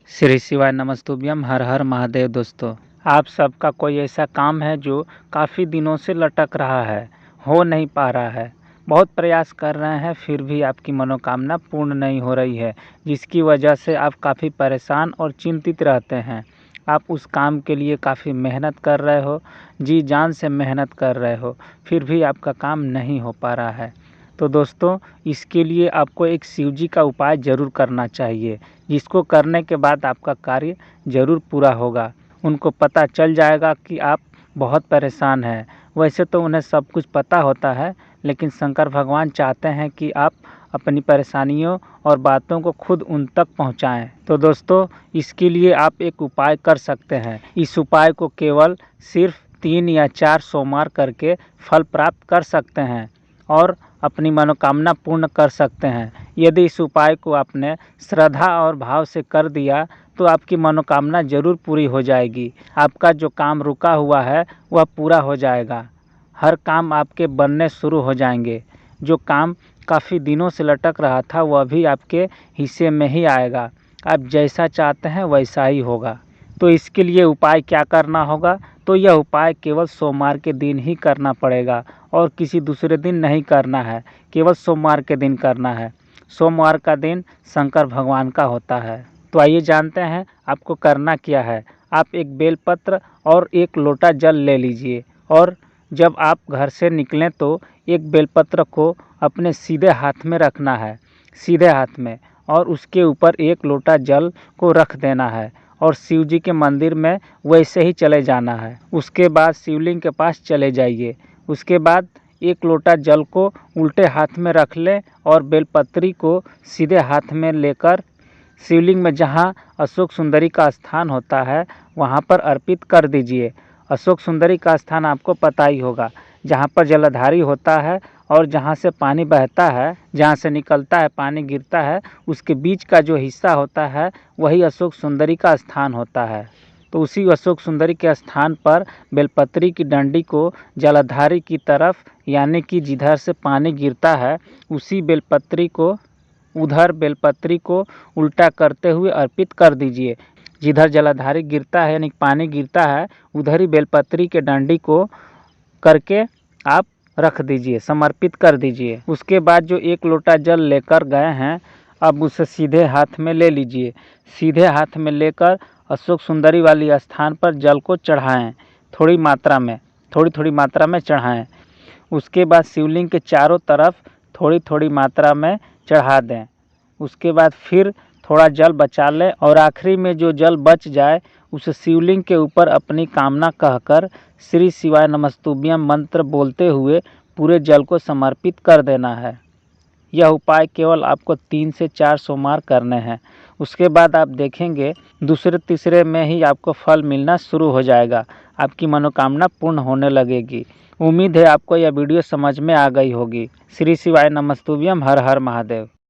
श्री शिवाय नमस्तुभ्यम, हर हर महादेव। दोस्तों, आप सबका कोई ऐसा काम है जो काफ़ी दिनों से लटक रहा है, हो नहीं पा रहा है, बहुत प्रयास कर रहे हैं, फिर भी आपकी मनोकामना पूर्ण नहीं हो रही है, जिसकी वजह से आप काफ़ी परेशान और चिंतित रहते हैं। आप उस काम के लिए काफ़ी मेहनत कर रहे हो, जी जान से मेहनत कर रहे हो, फिर भी आपका काम नहीं हो पा रहा है। तो दोस्तों, इसके लिए आपको एक शिव जी का उपाय ज़रूर करना चाहिए, जिसको करने के बाद आपका कार्य ज़रूर पूरा होगा। उनको पता चल जाएगा कि आप बहुत परेशान हैं। वैसे तो उन्हें सब कुछ पता होता है, लेकिन शंकर भगवान चाहते हैं कि आप अपनी परेशानियों और बातों को खुद उन तक पहुंचाएं। तो दोस्तों, इसके लिए आप एक उपाय कर सकते हैं। इस उपाय को केवल सिर्फ 3 या 4 सोमवार करके फल प्राप्त कर सकते हैं और अपनी मनोकामना पूर्ण कर सकते हैं। यदि इस उपाय को आपने श्रद्धा और भाव से कर दिया तो आपकी मनोकामना ज़रूर पूरी हो जाएगी। आपका जो काम रुका हुआ है वह पूरा हो जाएगा। हर काम आपके बनने शुरू हो जाएंगे। जो काम काफ़ी दिनों से लटक रहा था वह भी आपके हिस्से में ही आएगा। आप जैसा चाहते हैं वैसा ही होगा। तो इसके लिए उपाय क्या करना होगा? तो यह उपाय केवल सोमवार के दिन ही करना पड़ेगा और किसी दूसरे दिन नहीं करना है, केवल सोमवार के दिन करना है। सोमवार का दिन शंकर भगवान का होता है। तो आइए जानते हैं आपको करना क्या है। आप एक बेलपत्र और एक लोटा जल ले लीजिए और जब आप घर से निकलें तो एक बेलपत्र को अपने सीधे हाथ में रखना है, सीधे हाथ में, और उसके ऊपर एक लोटा जल को रख देना है और शिव जी के मंदिर में वैसे ही चले जाना है। उसके बाद शिवलिंग के पास चले जाइए। उसके बाद एक लोटा जल को उल्टे हाथ में रख लें और बेलपत्री को सीधे हाथ में लेकर शिवलिंग में जहाँ अशोक सुंदरी का स्थान होता है वहाँ पर अर्पित कर दीजिए। अशोक सुंदरी का स्थान आपको पता ही होगा, जहाँ पर जलधारी होता है और जहाँ से पानी बहता है, जहाँ से निकलता है पानी गिरता है, उसके बीच का जो हिस्सा होता है वही अशोक सुंदरी का स्थान होता है। तो उसी अशोक सुंदरी के स्थान पर बेलपत्री की डंडी को जलधारी की तरफ, यानी कि जिधर से पानी गिरता है उसी बेलपत्री को, उधर बेलपत्री को उल्टा करते हुए अर्पित कर दीजिए। जिधर जलधारी गिरता है यानी पानी गिरता है उधर ही बेलपत्री के डंडी को करके आप रख दीजिए, समर्पित कर दीजिए। उसके बाद जो एक लोटा जल लेकर गए हैं अब उसे सीधे हाथ में ले लीजिए। सीधे हाथ में लेकर अशोक सुंदरी वाली स्थान पर जल को चढ़ाएं। थोड़ी थोड़ी मात्रा में चढ़ाएं। उसके बाद शिवलिंग के चारों तरफ थोड़ी थोड़ी मात्रा में चढ़ा दें। उसके बाद फिर थोड़ा जल बचा लें और आखिरी में जो जल बच जाए उस शिवलिंग के ऊपर अपनी कामना कहकर श्री शिवाय नमस्तुभ्यम मंत्र बोलते हुए पूरे जल को समर्पित कर देना है। यह उपाय केवल आपको 3 से 4 सोमवार करने हैं। उसके बाद आप देखेंगे दूसरे तीसरे में ही आपको फल मिलना शुरू हो जाएगा, आपकी मनोकामना पूर्ण होने लगेगी। उम्मीद है आपको यह वीडियो समझ में आ गई होगी। श्री शिवाय नमस्तुभ्यम, हर हर महादेव।